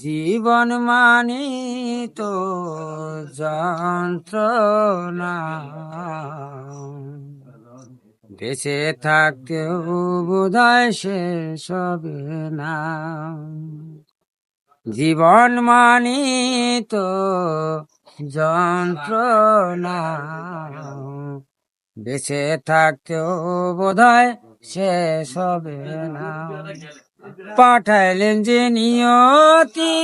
জীবন মানি তো যন্ত্রণা, বেঁচে থাকতেও বোধহয় শেষ হবে না। জীবন মানি তো যন্ত্রণা, বেঁচে থাকতেও বোধহয় শেষ হবে না। পাঠাইলেন যে নিয়তি,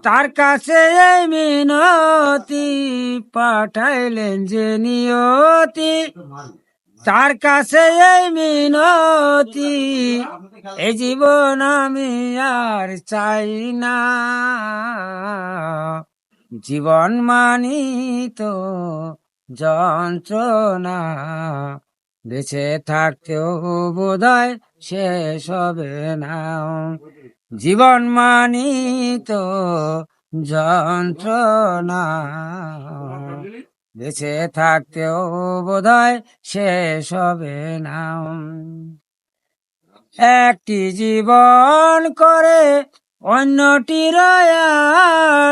তার কাছে এই মিনতি। পাঠাইলেন যে নিয়তি, তার কাছে এই মিনতি। এই জীবন আমি আর চাই না। জীবন মানি তো যন্ত্রণা, বেঁচে থাকতেও বোধহয় শেষ হবে না। জীবন মানি তো যন্ত্রণা, বেঁচে থাকতেও বোধহয় শেষ হবে না। একটি জীবন করে অন্যটির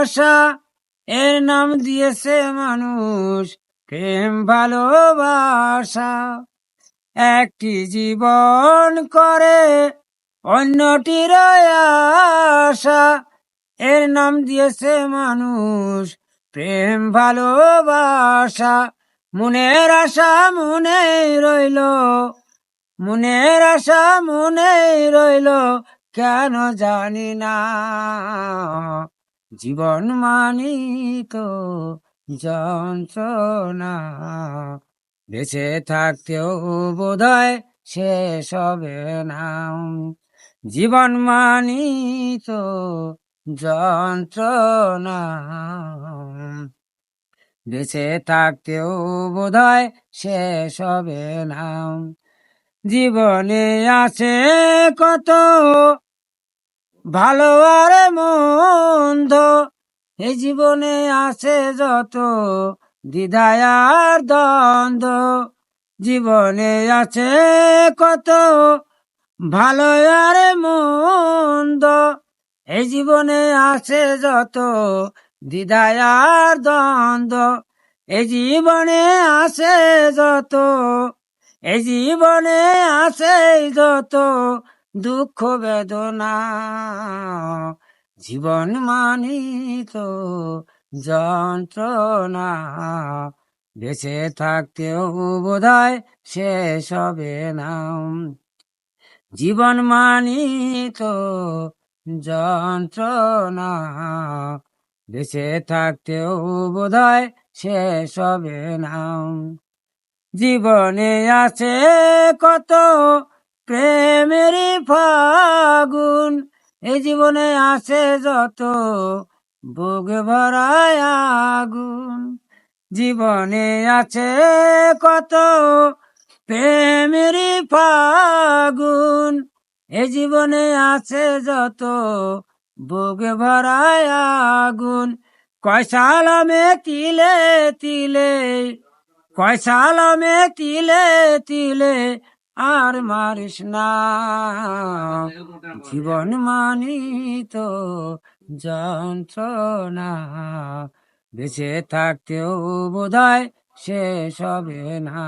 আশা, এর নাম দিয়েছে মানুষ প্রেম ভালোবাসা। একটি জীবন করে অন্যটির আশা, এর নাম দিয়েছে মানুষ প্রেম ভালোবাসা। মনের আশা মনে রইল, মনের আশা মনে রইল, কেন জানি না। জীবন মানি তো যন্ত্রণা, বেঁচে থাকতেও বোধহয় শেষ হবে না। জীবন মানি তো যন্ত্রণা, বেঁচে থাকতেও বোধহয় শেষ হবে না। জীবনে আছে কত ভালো আর মন্দ, এই জীবনে আছে যত দ্বিধায় আর দ্বন্দ্ব। জীবনে আছে কত ভালো আর মন্দ, এই জীবনে আছে যত দ্বিধায় আর দ্বন্দ্ব। এই জীবনে আছে যত, এই জীবনে আছে যত দুঃখ বেদনা। জীবন মানি তো যন্ত্রণা, বেঁচে থাকতেও বোধহয় শেষ হবে না। জীবন মানি তো যন্ত্রণা, বেঁচে থাকতেও বোধহয় শেষ হবে না। জীবনে আছে কত প্রেমেরই ফাগুন, এই জীবনে আছে যত বুক ভরায় আগুন। জীবনে আছে কত প্রেমেরই ফাগুন, এই জীবনে আছে যত বুক ভরায় আগুন। কয়সালামে তিলে তিলে, কয়সালামে তিলে তিলে আর মারিস না। জীবন মানি তো যন্ত্রণা, বেঁচে থাকতেও বোধহয় শেষ হবে না।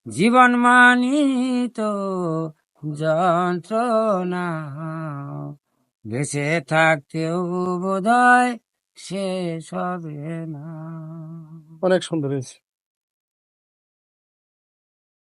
জীবন মানি তো যন্ত্রণা, বেঁচে থাকতেও বোধহয় শেষ হবে না। অনেক সুন্দর হয়েছে।